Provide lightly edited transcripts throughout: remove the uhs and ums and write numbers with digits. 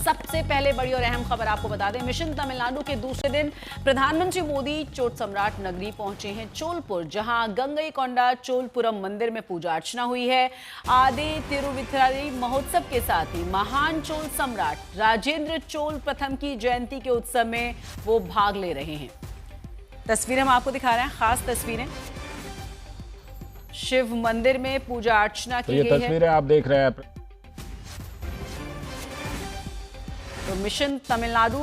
सबसे पहले बड़ी और अहम खबर आपको बता दें, मिशन तमिलनाडु के दूसरे दिन प्रधानमंत्री मोदी चोट सम्राट नगरी पहुंचे हैं चोलपुर, जहां गंगईकोंडा चोलपुरम मंदिर में पूजा अर्चना हुई है। आदि तिरुविथराई महोत्सव के साथ ही महान चोल सम्राट राजेंद्र चोल प्रथम की जयंती के उत्सव में वो भाग ले रहे हैं। तस्वीरें हम आपको दिखा रहे हैं, खास तस्वीरें। शिव मंदिर में पूजा अर्चना की गई है। तस्वीरें आप देख रहे हैं। तो मिशन तमिलनाडु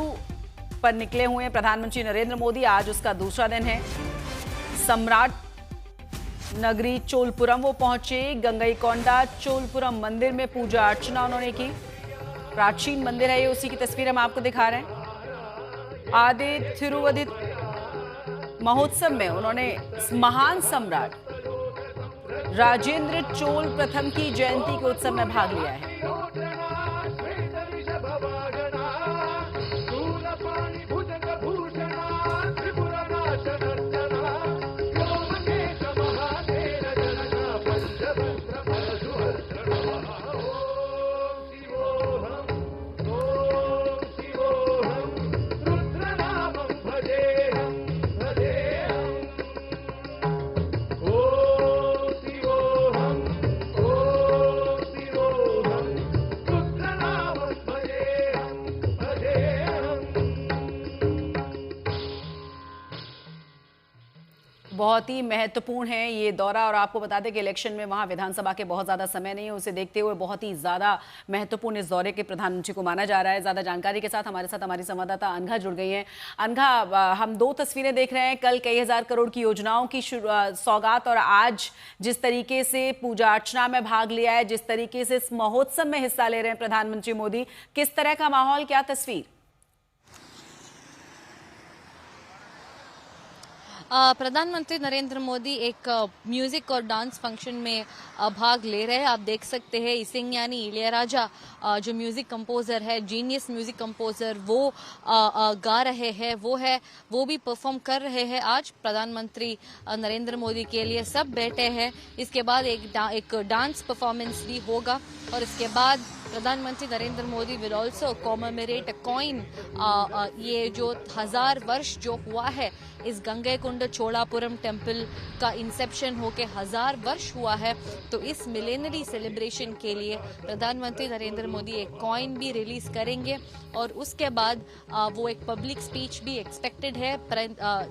पर निकले हुए प्रधानमंत्री नरेंद्र मोदी, आज उसका दूसरा दिन है। सम्राट नगरी चोलपुरम वो पहुंचे। गंगईकोंडा चोलपुरम मंदिर में पूजा अर्चना उन्होंने की। प्राचीन मंदिर है ये, उसी की तस्वीर हम आपको दिखा रहे हैं। आदि तिरुवधित महोत्सव में उन्होंने महान सम्राट राजेंद्र चोल प्रथम की जयंती के उत्सव में भाग लिया है। बहुत ही महत्वपूर्ण है ये दौरा, और आपको बता दें कि इलेक्शन में वहां विधानसभा के बहुत ज्यादा समय नहीं है, उसे देखते हुए बहुत ही ज्यादा महत्वपूर्ण इस दौरे के प्रधानमंत्री को माना जा रहा है। ज्यादा जानकारी के साथ हमारी संवाददाता अनघा जुड़ गई हैं। अनघा, हम दो तस्वीरें देख रहे हैं, कल कई हजार करोड़ की योजनाओं की सौगात, और आज जिस तरीके से पूजा अर्चना में भाग लिया है, जिस तरीके से इस महोत्सव में हिस्सा ले रहे हैं प्रधानमंत्री मोदी, किस तरह का माहौल, क्या तस्वीर? प्रधानमंत्री नरेंद्र मोदी एक म्यूजिक और डांस फंक्शन में भाग ले रहे हैं। आप देख सकते हैं इसिंग्यानी इलियराजा जो म्यूजिक कंपोजर है, जीनियस म्यूजिक कंपोजर, वो गा रहे हैं, वो भी परफॉर्म कर रहे हैं। आज प्रधानमंत्री नरेंद्र मोदी के लिए सब बैठे हैं। इसके बाद एक डांस परफॉर्मेंस भी होगा, और इसके बाद प्रधानमंत्री Narendra Modi will also commemorate a coin. ये जो 1000 वर्ष जो हुआ है इस गंगईकोंडा चोलापुरम टेम्पल का इंसेप्शन होके 1000 वर्ष हुआ है, तो इस मिलेनरी सेलिब्रेशन के लिए प्रधानमंत्री नरेंद्र मोदी एक कॉइन भी रिलीज करेंगे, और उसके बाद वो एक पब्लिक स्पीच भी एक्सपेक्टेड है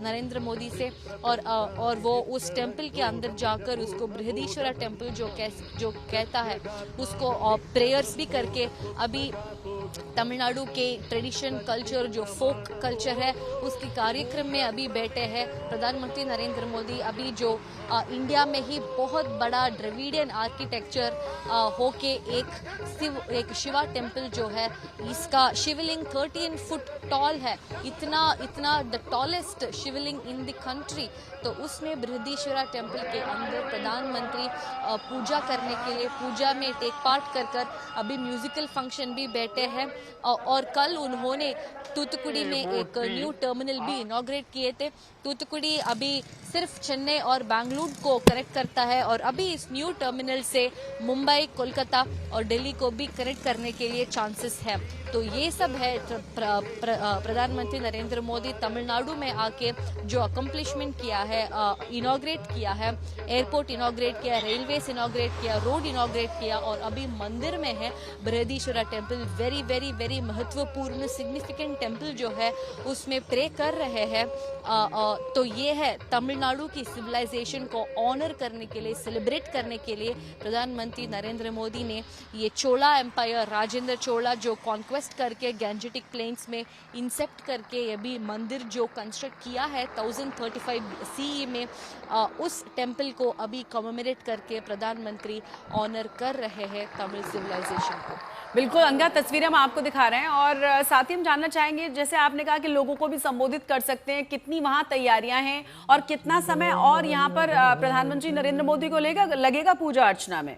नरेंद्र मोदी से, और वो उस टेम्पल के अंदर जाकर उसको बृहदीश्वरा टेम्पल जो कहता है उसको प्रेयर्स भी करके, अभी तमिलनाडु के ट्रेडिशन कल्चर जो फोक कल्चर है उसके कार्यक्रम में अभी बैठे हैं प्रधानमंत्री नरेंद्र मोदी। अभी जो इंडिया में ही बहुत बड़ा द्रविडियन आर्किटेक्चर होके एक शिवा टेम्पल जो है, इसका शिवलिंग 13 फुट टॉल है, इतना the tallest Shivling in the country. तो उसमें बृहदीश्वरा टेम्पल के अंदर प्रधानमंत्री पूजा करने के लिए पूजा में टेक पार्ट कर अभी म्यूजिकल फंक्शन भी बैठे हैं, और कल उन्होंने तूतुकुड़ी में एक न्यू टर्मिनल भी इनॉग्रेट किए थे। तूतुकुड़ी अभी सिर्फ चेन्नई और बेंगलुरु को कनेक्ट करता है, और अभी इस न्यू टर्मिनल से मुंबई, कोलकाता और दिल्ली को भी कनेक्ट करने के लिए चांसेस है। तो ये सब है प्रधानमंत्री नरेंद्र मोदी तमिलनाडु में आके जो अकम्प्लिशमेंट किया है, इनॉग्रेट किया है, एयरपोर्ट इनॉग्रेट किया, रेलवेज इनॉग्रेट किया, रोड इनॉग्रेट किया, और अभी मंदिर में है Brihadeeswara temple, very very very महत्वपूर्ण सिग्निफिकेंट टेम्पल जो है उसमें प्रे कर रहे हैं। तो ये है तमिलनाडु की सिविलाइजेशन को ऑनर करने के लिए, सेलिब्रेट करने के लिए प्रधानमंत्री नरेंद्र मोदी ने ये चोला एम्पायर, राजेंद्र चोला जो कॉन्क्वेस्ट करके गैंजेटिक प्लेन्स में इंसेप्ट करके ये भी मंदिर जो कंस्ट्रक्ट किया है 1035 CE में, उस टेम्पल को अभी कमेमोरेट करके प्रधानमंत्री ऑनर कर रहे हैं तमिल सिविलाइजेशन को। बिल्कुल अंगा, तस्वीरें हम आपको दिखा रहे हैं, और साथ ही हम जानना चाहेंगे, जैसे आपने कहा कि लोगों को भी संबोधित कर सकते हैं, कितनी वहां तैयारियां हैं और कितना समय और यहाँ पर प्रधानमंत्री नरेंद्र मोदी को लगेगा पूजा अर्चना में?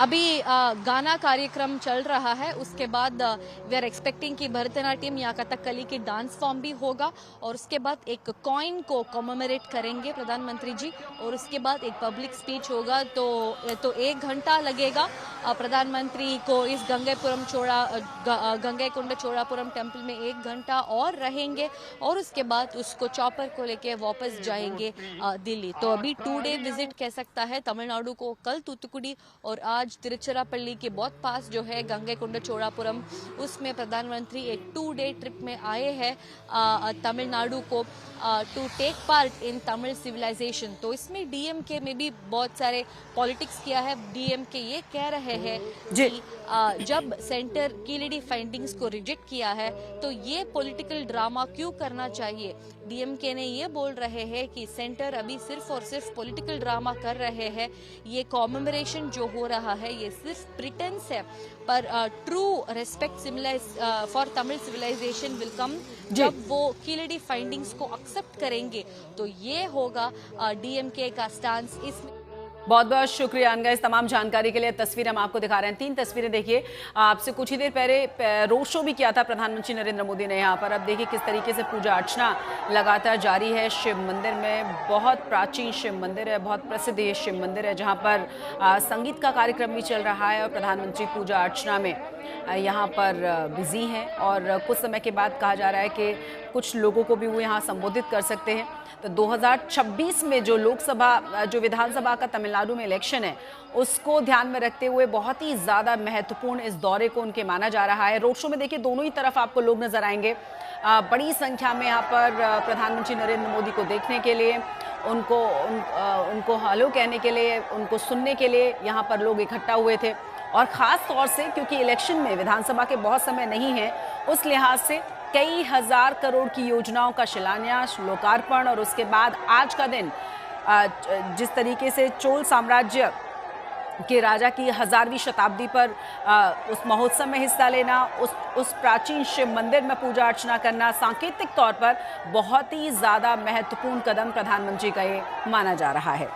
अभी गाना कार्यक्रम चल रहा है, उसके बाद वी आर एक्सपेक्टिंग कि भरतनाट्यम या कथकली की डांस फॉर्म भी होगा और उसके बाद एक कॉइन को कॉमेमोरेट करेंगे प्रधानमंत्री जी और उसके बाद एक पब्लिक स्पीच होगा। तो 1 घंटा लगेगा प्रधानमंत्री को इस गंगैकोंडा चोड़ापुरम टेम्पल में 1 घंटा और रहेंगे और उसके बाद उसको चॉपर को लेके वापस जाएंगे दिल्ली। तो अभी 2 डे विजिट कह सकता है तमिलनाडु को। कल तूतुकुड़ी और आज तिरुचिरापल्ली के बहुत पास जो है गंगैकोंडा चोड़ापुरम, उसमें प्रधानमंत्री एक 2 डे ट्रिप में आए हैं तमिलनाडु को to take part in Tamil civilisation. तो इसमें डीएमके में भी बहुत सारे पॉलिटिक्स किया है। डीएमके ये कह रहे हैं कि जब सेंटर कीलेडी फाइंडिंग्स को रिजेक्ट किया है तो ये पॉलिटिकल ड्रामा क्यों करना चाहिए। डीएमके ने ये बोल रहे हैं कि सेंटर अभी सिर्फ और सिर्फ पॉलिटिकल ड्रामा कर रहे हैं। ये कॉमेमोरेशन जो हो रहा है ये सिर्फ प्रिटेंस है, पर true respect for Tamil civilisation will come जब वो कीलेडी फाइंडिंग्स को एक्सेप्ट करेंगे। तो ये होगा डीएमके का स्टांस। इसमें बहुत बहुत शुक्रिया अनगा इस तमाम जानकारी के लिए। तस्वीर हम आपको दिखा रहे हैं, 3 तस्वीरें देखिए। आपसे कुछ ही देर पहले रोड शो भी किया था प्रधानमंत्री नरेंद्र मोदी ने यहाँ पर। अब देखिए किस तरीके से पूजा अर्चना लगातार जारी है शिव मंदिर में। बहुत प्राचीन शिव मंदिर है, बहुत प्रसिद्ध ये शिव मंदिर है जहाँ पर संगीत का कार्यक्रम भी चल रहा है और प्रधानमंत्री पूजा अर्चना में यहाँ पर बिजी हैं और कुछ समय के बाद कहा जा रहा है कि कुछ लोगों को भी वो यहाँ संबोधित कर सकते हैं। तो 2026 में जो विधानसभा का तमिलनाडु में इलेक्शन है उसको ध्यान में रखते हुए बहुत ही ज़्यादा महत्वपूर्ण इस दौरे को उनके माना जा रहा है। रोड शो में देखिए दोनों ही तरफ आपको लोग नजर आएंगे, बड़ी संख्या में यहाँ पर प्रधानमंत्री नरेंद्र मोदी को देखने के लिए, उनको हेलो कहने के लिए, उनको सुनने के लिए यहाँ पर लोग इकट्ठा हुए थे। और ख़ास तौर से क्योंकि इलेक्शन में विधानसभा के बहुत समय नहीं है, उस लिहाज से कई हजार करोड़ की योजनाओं का शिलान्यास, लोकार्पण और उसके बाद आज का दिन जिस तरीके से चोल साम्राज्य के राजा की 1000वीं शताब्दी पर उस महोत्सव में हिस्सा लेना, उस प्राचीन शिव मंदिर में पूजा अर्चना करना सांकेतिक तौर पर बहुत ही ज़्यादा महत्वपूर्ण कदम प्रधानमंत्री का ये माना जा रहा है।